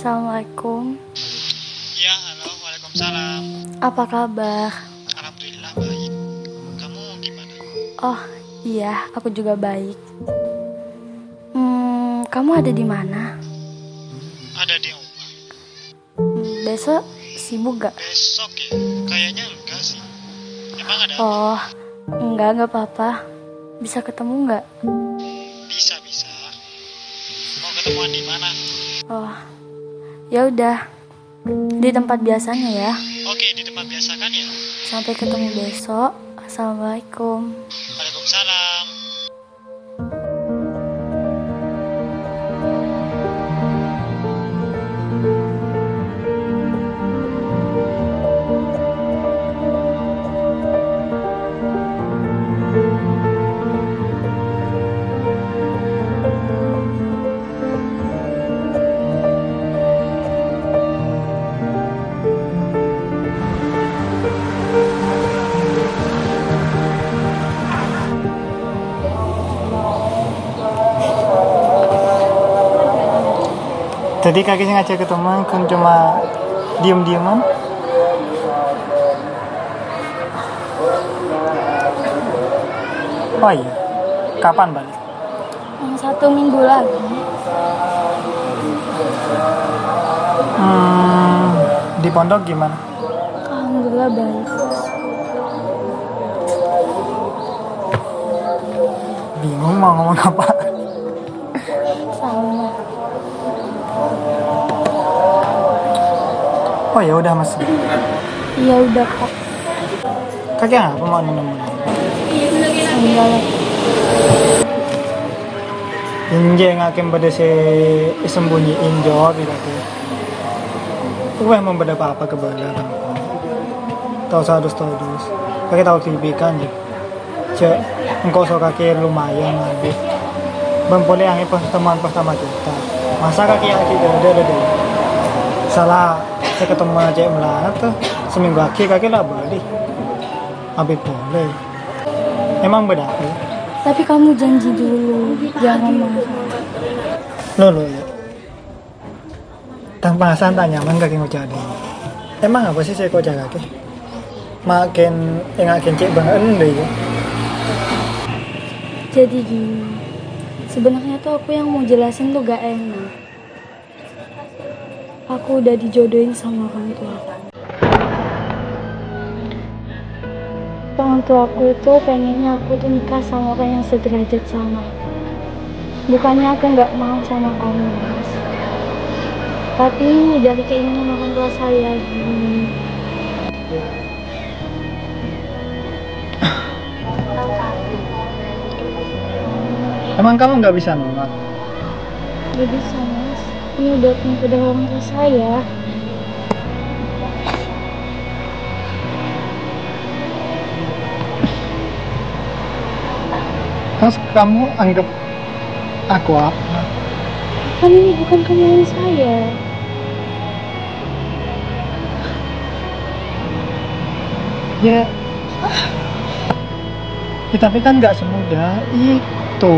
Assalamualaikum. Ya, halo, waalaikumsalam. Apa kabar? Alhamdulillah baik. Kamu gimana? Oh, iya, aku juga baik. Kamu ada di mana? Ada di rumah. Besok sibuk gak? Besok ya? Kayaknya enggak sih. Emang ada apa? Oh, enggak apa-apa. Bisa ketemu nggak? Bisa. Mau ketemuan di mana? Oh, ya udah. Di tempat biasanya ya. Oke, di tempat biasa kan ya? Sampai ketemu besok. Assalamualaikum. Waalaikumsalam. Tadi kaki ngajak ketemu kan cuma diem-dieman. Oh iya, kapan balik? 1 minggu lagi. Di pondok gimana? Alhamdulillah baik. Bingung mau ngomong apa. Sama. Oh ya udah mas. Iya udah kok. Kaki apa mau nemenin? Enggak lah. Inje ngakim pada si sembunyiin jawab itu. Gue mau beda apa ke belakang. Tahu sadus. Kaki tahu TV kan ya. Cek engkau so kaki lumayan lagi. Boleh yang pertemuan pertama kita. Masa kaki ada. Salah saya ketemu aja melat tuh seminggu kaki lah balik. Habis boleh. Emang beda apa? Tapi kamu janji dulu, jangan marah. Lo ya. Tanpa santai nyaman kaki ngucap deh. Emang apa sih saya kocak kaki? Makin cek banget deh ya. Jadi gini, sebenarnya tuh aku yang mau jelasin tuh gak enak. Aku udah dijodohin sama orang tua. Orang tua aku itu pengennya aku tuh nikah sama orang yang sederajat sama aku. Bukannya aku nggak mau sama kamu, Mas. Tapi dari keinginan orang tua saya gini. Emang kamu nggak bisa nolak? Gak bisa, Mas. Ini udah perintah dari orang tua saya. Terus kamu anggap aku apa? Kan ini bukan kemauan saya. Ya, tapi kan nggak semudah itu.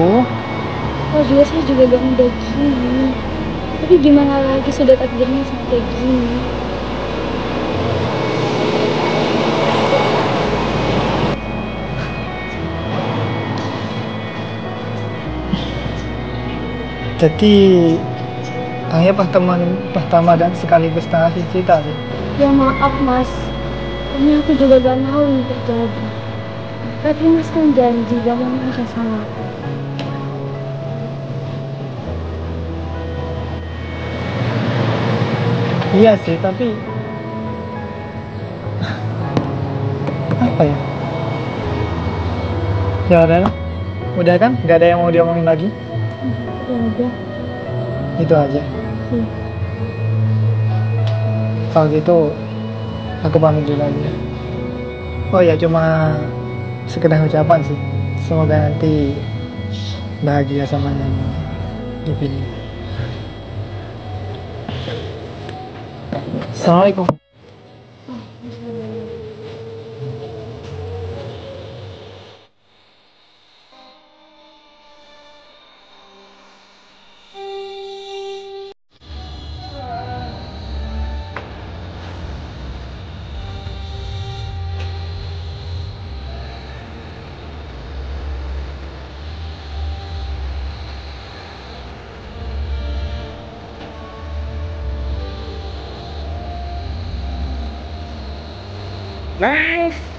Oh juga saya juga gak mudah gini. Tapi gimana lagi sudah takdirnya sampai gini. Jadi hanya pertemuan pertama dan sekaligus terakhir kita sih. Ya maaf, Mas. Ini aku juga gak mau ini terjadi. Tapi Mas kan janji gak mau nikah sama aku. Iya sih, tapi apa ya? Ya udah kan? Gak ada yang mau diomongin lagi? Ya udah. Itu aja. Iya. Kalau gitu aku pamit dulu aja. Oh ya, cuma sekedar ucapan sih. Semoga nanti bahagia sama yang dipilih. Assalamualaikum. Nice.